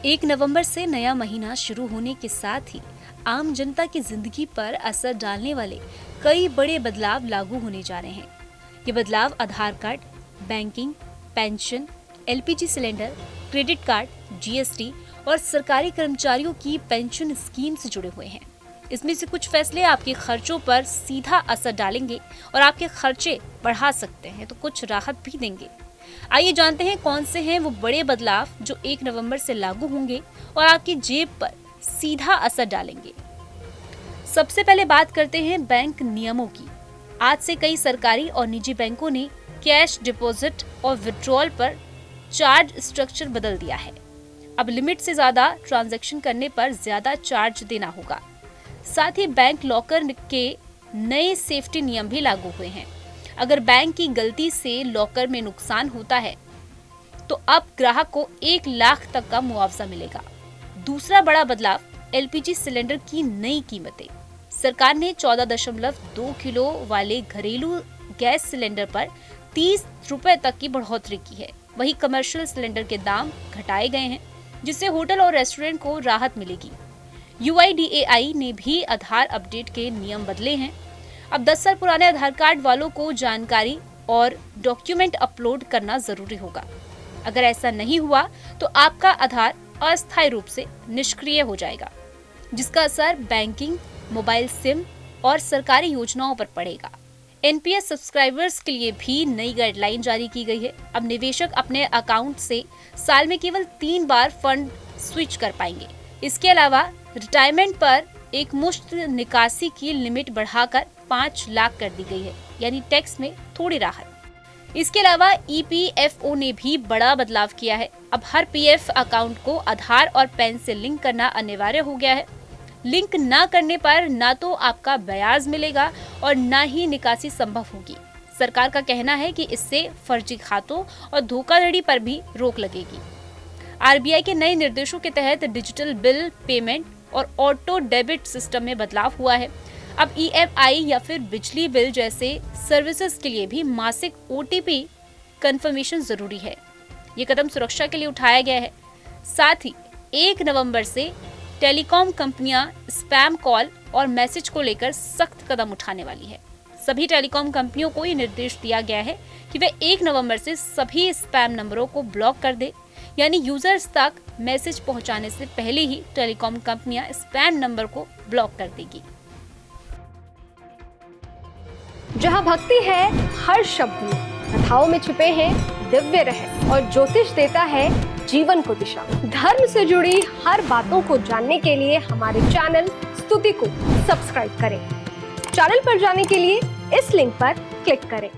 1 नवंबर से नया महीना शुरू होने के साथ ही आम जनता की जिंदगी पर असर डालने वाले कई बड़े बदलाव लागू होने जा रहे हैं। ये बदलाव Aadhaar card, banking, pension, LPG cylinder, credit card, GST और सरकारी कर्मचारियों की पेंशन स्कीम से जुड़े हुए हैं। इसमें से कुछ फैसले आपके खर्चों पर सीधा असर डालेंगे और आपके खर्चे बढ़ा सकते हैं तो कुछ राहत भी देंगे। आइए जानते हैं कौन से हैं वो बड़े बदलाव जो 1 नवंबर से लागू होंगे और आपकी जेब पर सीधा असर डालेंगे। सबसे पहले बात करते हैं बैंक नियमों की। आज से कई सरकारी और निजी बैंकों ने कैश डिपॉजिट और विड्रॉल पर चार्ज स्ट्रक्चर बदल दिया है। अब लिमिट से ज्यादा ट्रांजैक्शन करने पर ज्यादा चार्ज देना होगा। साथ ही बैंक लॉकर के नए सेफ्टी नियम भी लागू हुए हैं। अगर बैंक की गलती से लॉकर में नुकसान होता है तो अब ग्राहक को 1 लाख तक का मुआवजा मिलेगा। दूसरा बड़ा बदलाव एलपीजी सिलेंडर की नई कीमतें। सरकार ने 14.2 किलो वाले घरेलू गैस सिलेंडर पर 30 रुपए तक की बढ़ोतरी की है। वहीं कमर्शियल सिलेंडर के दाम घटाए गए हैं, जिससे होटल और रेस्टोरेंट को राहत मिलेगी। यूआईडीएआई ने भी आधार अपडेट के नियम बदले हैं। अब 10 साल पुराने आधार कार्ड वालों को जानकारी और डॉक्यूमेंट अपलोड करना जरूरी होगा। अगर ऐसा नहीं हुआ तो आपका आधार अस्थायी रूप से निष्क्रिय हो जाएगा, जिसका असर बैंकिंग, मोबाइल सिम और सरकारी योजनाओं पर पड़ेगा। एनपीएस सब्सक्राइबर्स के लिए भी नई गाइडलाइन जारी की गई है। अब निवेशक अपने अकाउंट से साल में केवल 3 बार फंड स्विच कर पाएंगे। इसके अलावा रिटायरमेंट पर एक मुश्त निकासी की लिमिट बढ़ाकर 5 लाख कर दी गई है, यानी टैक्स में थोड़ी राहत। इसके अलावा ईपीएफओ ने भी बड़ा बदलाव किया है। अब हर पीएफ अकाउंट को आधार और पैन से लिंक करना अनिवार्य हो गया है। लिंक ना करने पर ना तो आपका ब्याज मिलेगा और ना ही निकासी संभव होगी। सरकार का कहना है कि इससे फर्जी खातों और धोखाधड़ी पर भी रोक लगेगी। आरबीआई के नए निर्देशों के तहत डिजिटल बिल पेमेंट और ऑटो डेबिट सिस्टम में बदलाव हुआ है। अब ईएमआई या फिर बिजली बिल जैसे सर्विसेज के लिए भी मासिक ओटीपी कंफर्मेशन जरूरी है। ये कदम सुरक्षा के लिए उठाया गया है। साथ ही 1 नवंबर से टेलीकॉम कंपनियां स्पैम कॉल और मैसेज को लेकर सख्त कदम उठाने वाली है। सभी टेलीकॉम कंपनियों को ये निर्देश दिया गया है कि वे 1 नवंबर से सभी स्पैम नंबरों को ब्लॉक कर दे, यानी यूजर्स तक मैसेज पहुंचाने से पहले ही टेलीकॉम कंपनियां स्पैम नंबर को ब्लॉक कर देगी। जहाँ भक्ति है हर शब्द में, कथाओं में छुपे हैं दिव्य रहस्य और ज्योतिष देता है जीवन को दिशा। धर्म से जुड़ी हर बातों को जानने के लिए हमारे चैनल स्तुति को सब्सक्राइब करें। चैनल पर जाने के लिए इस लिंक पर क्लिक करें।